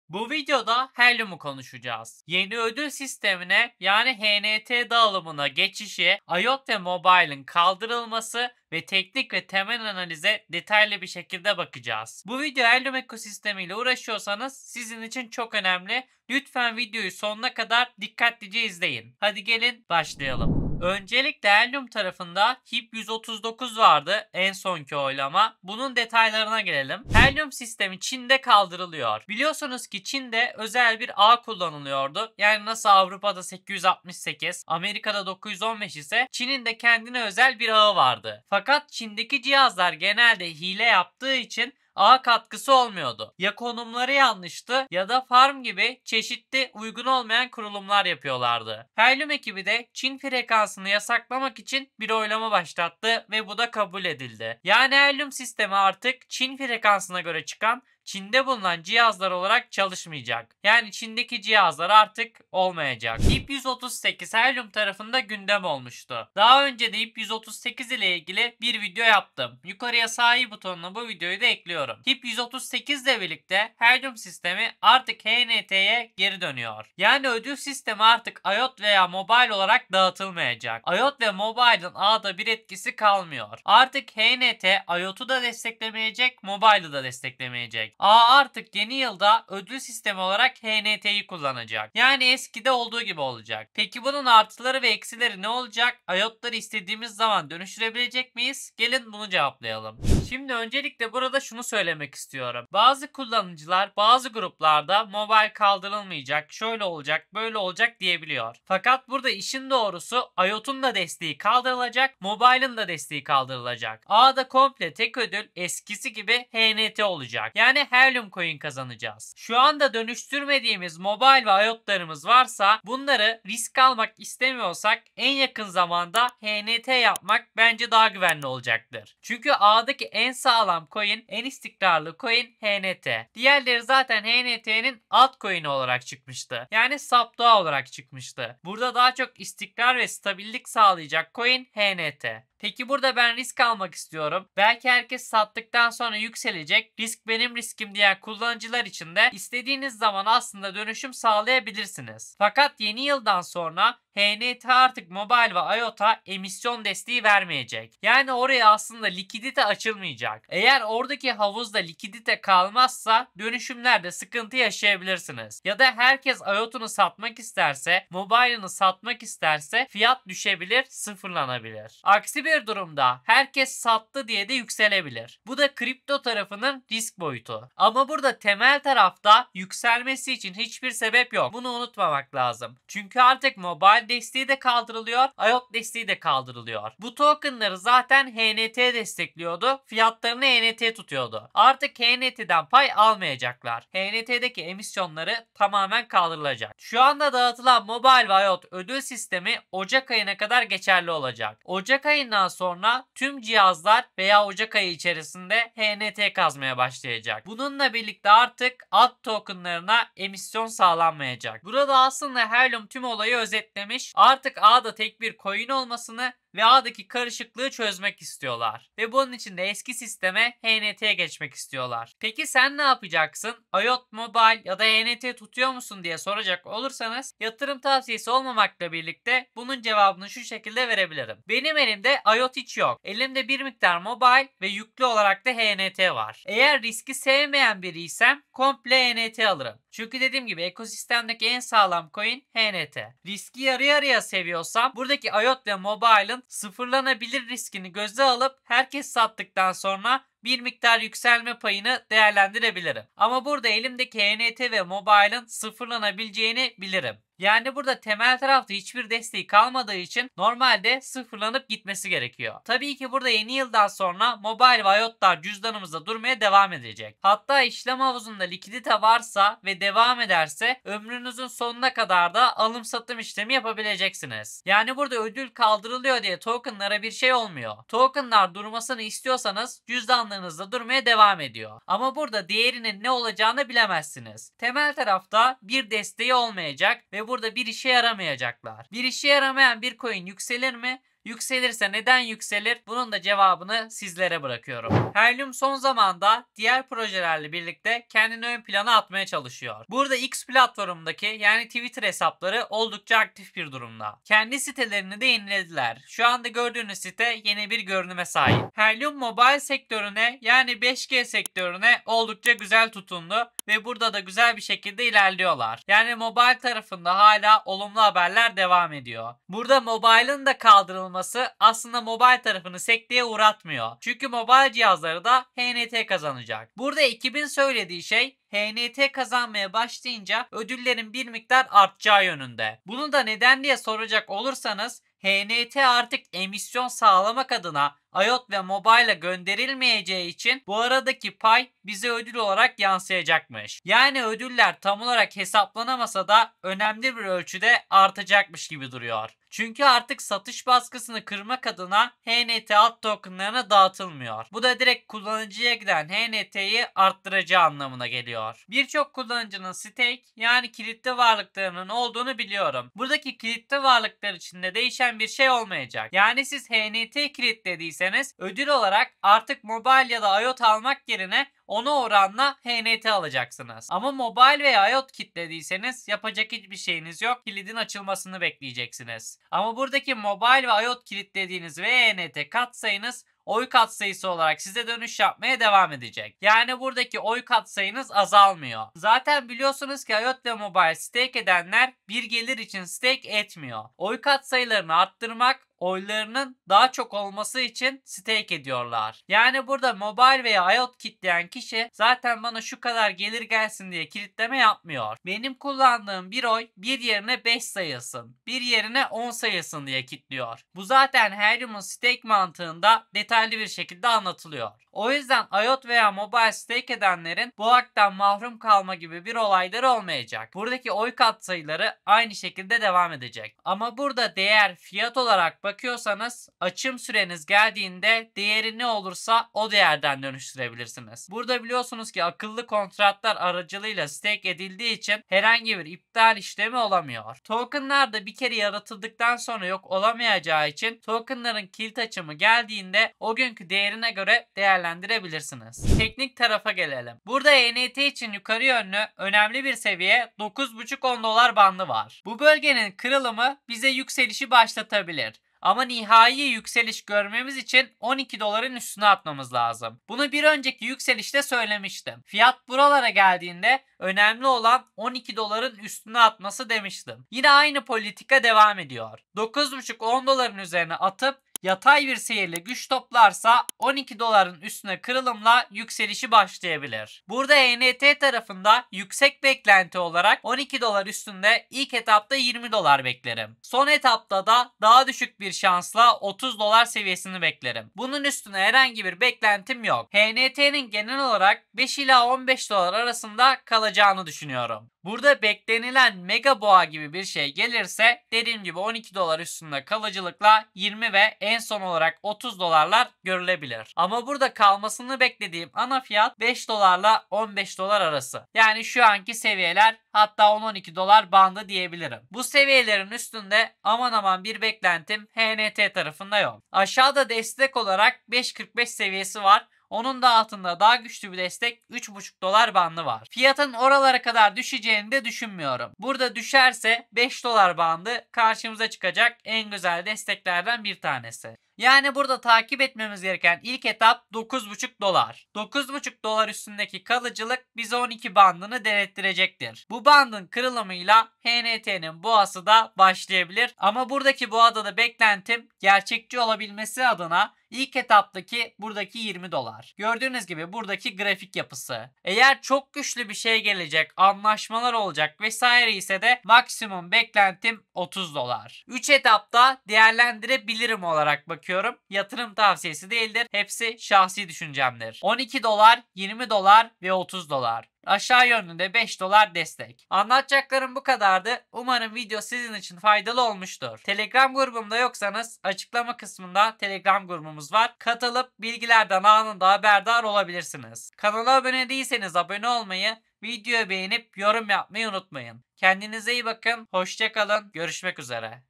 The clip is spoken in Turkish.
Bu videoda Helium'u konuşacağız. Yeni ödül sistemine yani HNT dağılımına geçişi, IoT ve Mobile'ın kaldırılması ve teknik ve temel analize detaylı bir şekilde bakacağız. Bu video Helium ekosistemiyle uğraşıyorsanız sizin için çok önemli. Lütfen videoyu sonuna kadar dikkatlice izleyin. Hadi gelin başlayalım. Öncelikle Helium tarafında HIP 139 vardı en sonki oylama. Bunun detaylarına gelelim. Helium sistemi Çin'de kaldırılıyor. Biliyorsunuz ki Çin'de özel bir ağ kullanılıyordu. Yani nasıl Avrupa'da 868, Amerika'da 915 ise Çin'in de kendine özel bir ağı vardı. Fakat Çin'deki cihazlar genelde hile yaptığı için ağ katkısı olmuyordu. Ya konumları yanlıştı ya da farm gibi çeşitli uygun olmayan kurulumlar yapıyorlardı. Helium ekibi de Çin frekansını yasaklamak için bir oylama başlattı ve bu da kabul edildi. Yani Helium sistemi artık Çin frekansına göre çıkan Çin'de bulunan cihazlar olarak çalışmayacak. Yani Çin'deki cihazlar artık olmayacak. HIP 138 Helium tarafında gündem olmuştu. Daha önce de HIP 138 ile ilgili bir video yaptım. Yukarıya sağ i butonuna bu videoyu da ekliyorum. HIP 138 ile birlikte Helium sistemi artık HNT'ye geri dönüyor. Yani ödül sistemi artık IoT veya Mobile olarak dağıtılmayacak. IoT ve Mobile'ın ağda bir etkisi kalmıyor. Artık HNT IoT'u da desteklemeyecek, Mobile'ı da desteklemeyecek. Ağ artık yeni yılda ödül sistemi olarak HNT'yi kullanacak. Yani eskide olduğu gibi olacak. Peki bunun artıları ve eksileri ne olacak? IoT'ları istediğimiz zaman dönüştürebilecek miyiz? Gelin bunu cevaplayalım. Şimdi öncelikle burada şunu söylemek istiyorum. Bazı kullanıcılar bazı gruplarda mobile kaldırılmayacak, şöyle olacak, böyle olacak diyebiliyor. Fakat burada işin doğrusu IoT'un da desteği kaldırılacak, mobile'ın da desteği kaldırılacak. Ağda komple tek ödül eskisi gibi HNT olacak. Yani Helium Coin kazanacağız. Şu anda dönüştürmediğimiz mobile ve IoT'larımız varsa bunları risk almak istemiyorsak en yakın zamanda HNT yapmak bence daha güvenli olacaktır. Çünkü ağdaki en sağlam coin, en istikrarlı coin HNT. Diğerleri zaten HNT'nin alt coin'i olarak çıkmıştı. Yani Sapdoğa olarak çıkmıştı. Burada daha çok istikrar ve stabillik sağlayacak coin HNT. Peki burada ben risk almak istiyorum. Belki herkes sattıktan sonra yükselecek. Risk benim riskim diyen kullanıcılar için de istediğiniz zaman aslında dönüşüm sağlayabilirsiniz. Fakat yeni yıldan sonra HNT artık mobile ve IoT'a emisyon desteği vermeyecek. Yani oraya aslında likidite açılmayacak. Eğer oradaki havuzda likidite kalmazsa dönüşümlerde sıkıntı yaşayabilirsiniz. Ya da herkes IoT'unu satmak isterse, mobile'ını satmak isterse fiyat düşebilir, sıfırlanabilir. Aksi bir durumda herkes sattı diye de yükselebilir. Bu da kripto tarafının risk boyutu. Ama burada temel tarafta yükselmesi için hiçbir sebep yok. Bunu unutmamak lazım. Çünkü artık mobile desteği de kaldırılıyor, IoT desteği de kaldırılıyor. Bu tokenları zaten HNT destekliyordu, fiyatlarını HNT tutuyordu. Artık HNT'den pay almayacaklar. HNT'deki emisyonları tamamen kaldırılacak. Şu anda dağıtılan mobile ve IoT ödül sistemi Ocak ayına kadar geçerli olacak. Ocak ayından sonra tüm cihazlar veya Ocak ayı içerisinde HNT kazmaya başlayacak. Bununla birlikte artık alt tokenlarına emisyon sağlanmayacak. Burada aslında Helium tüm olayı özetlemiş. Artık ağda tek bir coin olmasını ve ağdaki karışıklığı çözmek istiyorlar. Ve bunun için de eski sisteme HNT'ye geçmek istiyorlar. Peki sen ne yapacaksın? IoT Mobile ya da HNT tutuyor musun diye soracak olursanız yatırım tavsiyesi olmamakla birlikte bunun cevabını şu şekilde verebilirim. Benim elimde IoT hiç yok. Elimde bir miktar mobile ve yüklü olarak da HNT var. Eğer riski sevmeyen biriysem komple HNT alırım. Çünkü dediğim gibi ekosistemdeki en sağlam coin HNT. Riski yarı yarıya seviyorsam buradaki IoT ve mobile'ın sıfırlanabilir riskini göze alıp herkes sattıktan sonra bir miktar yükselme payını değerlendirebilirim. Ama burada elimdeki HNT ve mobile'ın sıfırlanabileceğini bilirim. Yani burada temel tarafta hiçbir desteği kalmadığı için normalde sıfırlanıp gitmesi gerekiyor. Tabii ki burada yeni yıldan sonra mobile ve IoT'lar cüzdanımızda durmaya devam edecek. Hatta işlem havuzunda likidite varsa ve devam ederse ömrünüzün sonuna kadar da alım satım işlemi yapabileceksiniz. Yani burada ödül kaldırılıyor diye tokenlara bir şey olmuyor. Tokenlar durmasını istiyorsanız cüzdanlarınızda durmaya devam ediyor. Ama burada değerinin ne olacağını bilemezsiniz. Temel tarafta bir desteği olmayacak ve burada bir işe yaramayacaklar. Bir işe yaramayan bir coin yükselir mi? Yükselirse neden yükselir? Bunun da cevabını sizlere bırakıyorum. Helium son zamanda diğer projelerle birlikte kendini ön plana atmaya çalışıyor. Burada X platformundaki yani Twitter hesapları oldukça aktif bir durumda. Kendi sitelerini de yenilediler. Şu anda gördüğünüz site yeni bir görünüme sahip. Helium mobile sektörüne yani 5G sektörüne oldukça güzel tutundu ve burada da güzel bir şekilde ilerliyorlar. Yani mobile tarafında hala olumlu haberler devam ediyor. Burada mobile'ın da kaldırılması aslında mobile tarafını sekteye uğratmıyor. Çünkü mobile cihazları da HNT kazanacak. Burada ekibin söylediği şey HNT kazanmaya başlayınca ödüllerin bir miktar artacağı yönünde. Bunu da neden diye soracak olursanız HNT artık emisyon sağlamak adına IoT ve mobile'a gönderilmeyeceği için bu aradaki pay bize ödül olarak yansıyacakmış. Yani ödüller tam olarak hesaplanamasa da önemli bir ölçüde artacakmış gibi duruyor. Çünkü artık satış baskısını kırmak adına HNT alt tokenlarına dağıtılmıyor. Bu da direkt kullanıcıya giden HNT'yi arttıracağı anlamına geliyor. Birçok kullanıcının stake yani kilitli varlıklarının olduğunu biliyorum. Buradaki kilitli varlıklar içinde değişen bir şey olmayacak. Yani siz HNT kilitlediyseniz ödül olarak artık mobile ya da IoT almak yerine ona oranla HNT alacaksınız. Ama mobile veya IoT kilitlediyseniz yapacak hiçbir şeyiniz yok. Kilidin açılmasını bekleyeceksiniz. Ama buradaki mobile ve IoT kilitlediğiniz ve HNT katsayınız oy katsayısı olarak size dönüş yapmaya devam edecek. Yani buradaki oy katsayınız azalmıyor. Zaten biliyorsunuz ki IoT ve mobile stake edenler bir gelir için stake etmiyor. Oy katsayılarını arttırmak, oylarının daha çok olması için stake ediyorlar. Yani burada mobile veya IoT kitleyen kişi zaten bana şu kadar gelir gelsin diye kilitleme yapmıyor. Benim kullandığım bir oy bir yerine 5 sayılsın, bir yerine 10 sayılsın diye kilitliyor. Bu zaten Helium'un stake mantığında detaylı bir şekilde anlatılıyor. O yüzden IoT veya mobile stake edenlerin bu haktan mahrum kalma gibi bir olayları olmayacak. Buradaki oy katsayıları aynı şekilde devam edecek. Ama burada değer fiyat olarak bakıyorsanız açım süreniz geldiğinde değeri ne olursa o değerden dönüştürebilirsiniz. Burada biliyorsunuz ki akıllı kontratlar aracılığıyla stake edildiği için herhangi bir iptal işlemi olamıyor. Tokenlar da bir kere yaratıldıktan sonra yok olamayacağı için tokenların kilit açımı geldiğinde o günkü değerine göre değerlendirebilirsiniz. Teknik tarafa gelelim. Burada ENT için yukarı yönlü önemli bir seviye 9,5-10 dolar bandı var. Bu bölgenin kırılımı bize yükselişi başlatabilir. Ama nihai yükseliş görmemiz için 12 doların üstüne atmamız lazım. Bunu bir önceki yükselişte söylemiştim. Fiyat buralara geldiğinde önemli olan 12 doların üstüne atması demiştim. Yine aynı politika devam ediyor. 9,5-10 doların üzerine atıp yatay bir seyirle güç toplarsa 12 doların üstüne kırılımla yükselişi başlayabilir. Burada ENT tarafında yüksek beklenti olarak 12 dolar üstünde ilk etapta 20 dolar beklerim. Son etapta da daha düşük bir şansla 30 dolar seviyesini beklerim. Bunun üstüne herhangi bir beklentim yok. HNT'nin genel olarak 5 ila 15 dolar arasında kalacağını düşünüyorum. Burada beklenilen mega boğa gibi bir şey gelirse dediğim gibi 12 dolar üstünde kalıcılıkla 20 ve en son olarak 30 dolarlar görülebilir. Ama burada kalmasını beklediğim ana fiyat 5 dolarla 15 dolar arası. Yani şu anki seviyeler hatta 10-12 dolar bandı diyebilirim. Bu seviyelerin üstünde aman aman bir beklentim HNT tarafında yok. Aşağıda destek olarak 5.45 seviyesi var. Onun da altında daha güçlü bir destek 3,5 dolar bandı var. Fiyatın oralara kadar düşeceğini de düşünmüyorum. Burada düşerse 5 dolar bandı karşımıza çıkacak en güzel desteklerden bir tanesi. Yani burada takip etmemiz gereken ilk etap 9,5 dolar. 9,5 dolar üstündeki kalıcılık bize 12 bandını denettirecektir. Bu bandın kırılımıyla HNT'nin boğası da başlayabilir. Ama buradaki boğada da beklentim gerçekçi olabilmesi adına İlk etaptaki buradaki 20 dolar. Gördüğünüz gibi buradaki grafik yapısı. Eğer çok güçlü bir şey gelecek, anlaşmalar olacak vesaire ise de maksimum beklentim 30 dolar. 3 etapta değerlendirebilirim olarak bakıyorum. Yatırım tavsiyesi değildir. Hepsi şahsi düşüncemdir. 12 dolar, 20 dolar ve 30 dolar. Aşağı yönünde 5 dolar destek. Anlatacaklarım bu kadardı. Umarım video sizin için faydalı olmuştur. Telegram grubumda yoksanız açıklama kısmında Telegram grubumuz var. Katılıp bilgilerden anında haberdar olabilirsiniz. Kanala abone değilseniz abone olmayı, videoyu beğenip yorum yapmayı unutmayın. Kendinize iyi bakın. Hoşça kalın. Görüşmek üzere.